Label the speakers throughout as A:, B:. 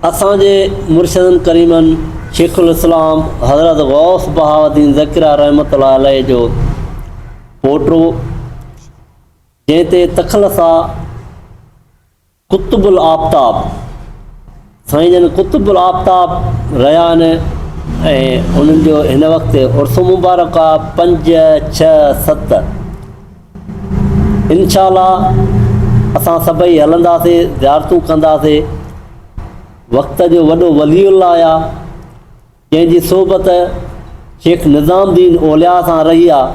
A: असांजे मुर्शदन करीमन शेखुल इस्लाम हज़रत गौस बहाउद्दीन ज़कीरा रहमतुल्लाह अलैह जो पोटो जंहिं ते तखल सां कुतुबुल आफ्ताब साईं जन कुतुबुल आफ्ताब रहिया आहिनि ऐं उन्हनि जो हिन वक़्तु उर्स मुबारक आहे 5, 6, 7 इंशा अल्लाह असां सभई हलंदासीं ज़ियारतूं कंदासीं। वक़्त जो वॾो वलीउल्लाह आया जंहिंजी सोबत शेख निज़ामुद्दीन औलिया सां रही आहे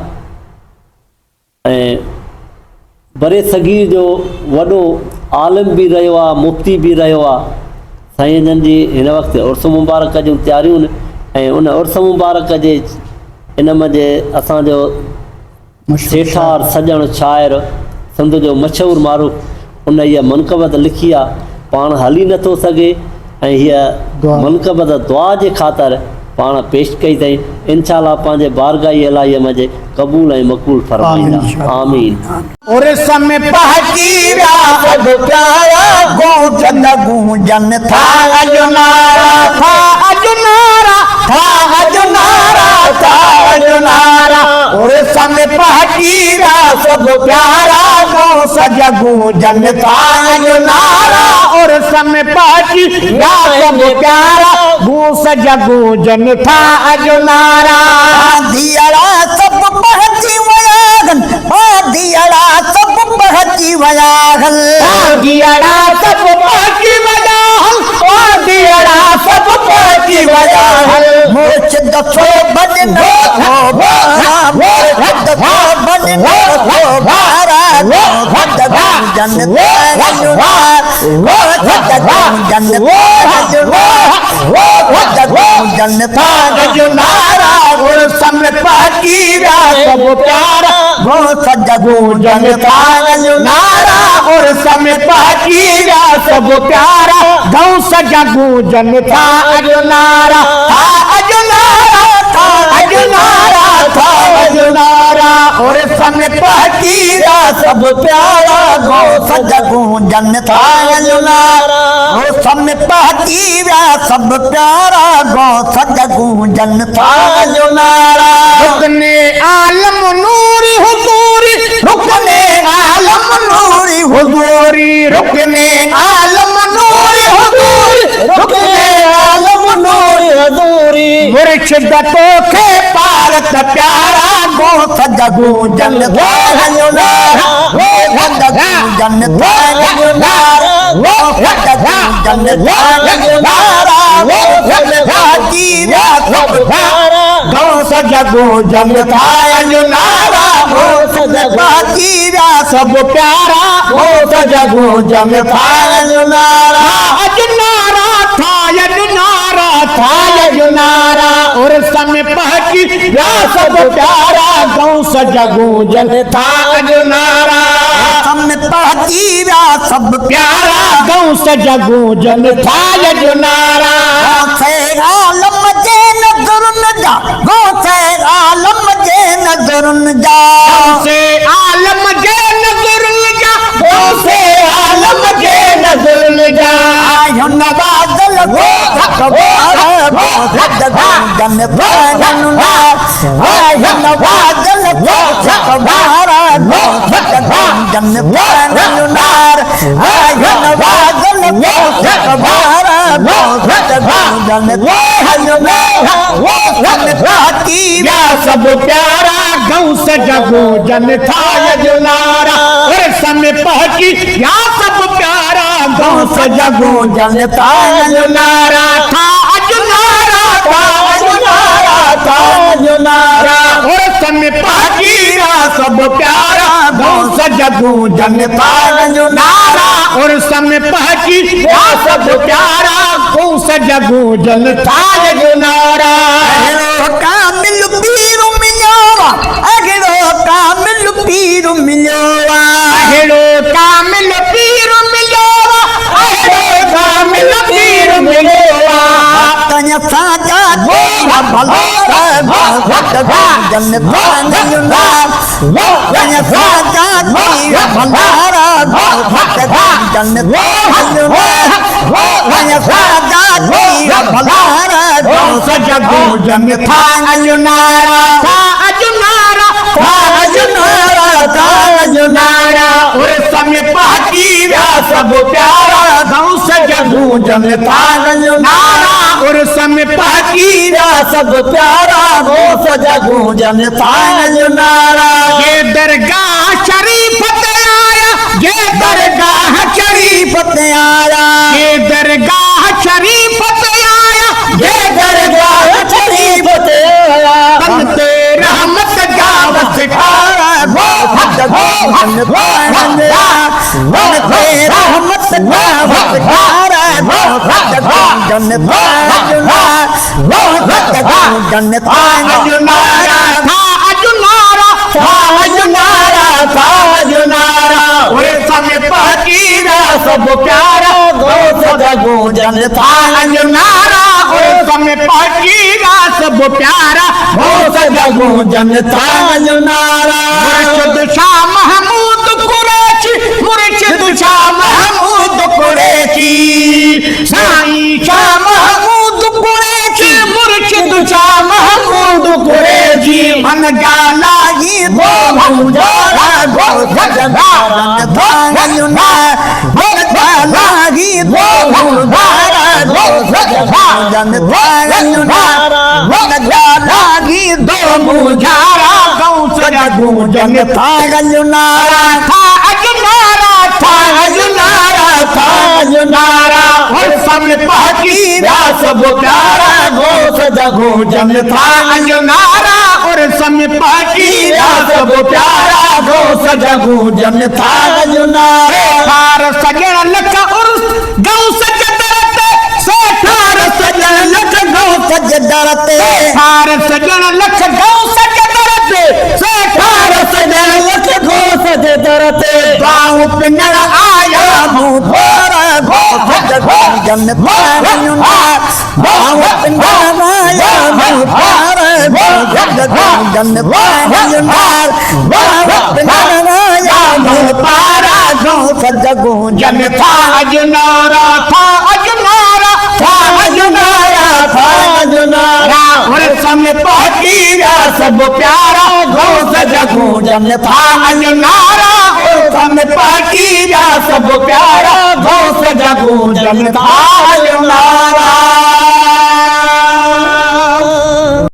A: ऐं बरे सगीर जो वॾो आलिम बि रहियो आहे, मुफ़्ती बि रहियो आहे। साईं जन जी हिन वक़्तु उर्स मुबारक जूं तयारियूं ऐं उन उर्स मुबारक जे इन मंझि असांजो सेठार सॼण शाइर सिंध जो मशहूरु माण्हू उन हीअ मनक़बत लिखी आहे, पाण हली नथो सघे ऐं हीअ मनक़बत दुआ जे ख़ातिर पाण पेश कई अथई। इंशा अल्लाह पंहिंजे बारगाही इलाहीअ मंझि क़बूल ऐं मक़बूल फरमाईंदा। आमीन।
B: और समय पहुंची सब प्यारा गूंजन गूंजन था अजुनारा था अजुनारा था अजुनारा था अजुनारा। और समय पहुंची सब प्यारा सज गूंजन था अजुनारा। और समय पहुंची सब प्यारा सज गूंजन था अजुनारा। दियरा सब पहुंची वयागन दियरा सब पहुंची वयागन दियरा सब पहुंची वयागन दियरा सब पहुंची वयागन। मुर्शिद सो बननो हो बारा मुर्शिद सो बननो हो बारा मुर्शिद गूंजन ताजुनार मुर्शिद गूंजन ताजुनार मुर्शिद गूंजन ताजुनारा। और समय पहुंची सब प्यारा वो सज गूंजन ताजुनारा। और समय पहुंची सब प्यारा गौ सज गूंजन ताजुनारा था अजुनारा था अजुनारा था अजुनारा। और समय पहुंची सब प्यारा गौ सज गूंजन ताजुनारा। और समय पहुंची सब प्यारा गौ सज गूंजन ताजुनारा। रुकने आलम नूरी हुजूरी रुकने आलम नूरी हुजूरी रुकने आलम नूरी हुजूरी रुकने आलम नूरी हुजूरी। मुर्शिद तोखे पारत प्यारा गो सज गूंजन ताजुनारा वो सज गूंजन ताजुनारा वो सज गूंजन ताजुनारा। वो सज गूंजन ताजुनारा गौ सज गूंजन ताजुनारा। वो सज सब प्यारा वो सज गूंजन ताजुनारा। अजुनारा था अजुनारा था अजुनारा। और समय पहुंची सब प्यारा गौ सज गूंजन ताजुनारा। समय पहुंची सब प्यारा गौ सज गूंजन ताजुनारा। आलम जे नजर न जा गौ से आलम जे नजर न जा से आलम जे नजर न जा गौ से आलम जे नजर न जा। नवाजल गो अखबार सज गूंजन ताजुनार नवाजल गो अखबार सज गूंजन ताजुनार नवाजल गो अखबार सज गूंजन सब प्यारा गौ सज गूंजन ताजुनारा। और समय पहुंची सब प्यारा गौ सज गूंजन ताजुनारा था अजुनारा था अजुनारा था अजुनारा। और समय पहुंची सब प्यारा गौ सज गूंजन ताजुनारा। और समय पहुंची सब प्यारा गौ सज गूंजन ताजुनारा। कामिल पीर मिलोवा अगड़ो कामिल पीर मिलोवा अगड़ो कामिल पीर मिलोवा अगड़ो कामिल पीर मिलोवा। तन्या साजा भला भक्त गूंजन ताजुनार तन्या साजा भला भक्त गूंजन ताजुनार तन्या साजा वीर भलारा गौस जगूजन था अजुनारा था अजुनारा था अजुनारा था अजुनारा और समय पहकीरा सब प्यारा गौस जगूजन था अजुनारा और समय पहकीरा सब प्यारा गौस जगूजन था अजुनारा ये दरगाह शरीफ ते आया ये दरगाह शरीफ ते आया ये दरगाह शरीफ ते आया ये दरगाह शरीफ ते आया बनते रहमत का वसिखारा वो जगूजन था बनते रहमत का वसिखारा वो जगूजन था वो जगूजन था अजुनारा था अजुनारा था अजुनारा था अजुनारा ओए समय पहकीरा सब प्यारा गौस जगूजन था अजुनारा ओए समय पहकीरा सब प्यारा गौस जगूजन था अजुनारा मुर्शिद शाह महमूद कुरैशी मुर्शिद शाह महमूद कुरैशी साईं शाह महमूद कुरैशी मुर्शिद शाह महमूद कुरैशी मन गाला ही दो मुजारा गौस जगूजन था अजुनारा मन गाला ही दो मुजारा गौस जगूजन था अजुनारा मन गाला ही दो मुजारा गौस जगूजन था अजुनारा था अजुनारा था अजुनारा था अजुनारा और समय पहकीरा सब प्यारा गौस जगूजन था अजुनारा और समय पहकीरा सब प्यारा गौस जगूजन था अजुनारा थार सजण लख उर्स गौस जदरते सेठार सजण लख गौस जदरते थार सजण लख गौस जदरते सेठार सजण लख गौस जदरते गाँव पिंजण आया मुँह भोरा गौस जगूजन था अजुनारा गाँव पिंजण आया मुँह भोरा गौस जगूजन था अजुनारा गाँव पिंजण आया मुँह भोरा गौस जगूजन था अजुनारा था अजुनारा था अजुनारा था अजुनारा और समय पहकीरा सब प्यारा गौस जगूजन था अजुनारा और समय पहकीरा सब प्यारा गौस जगूजन था अजुनारा।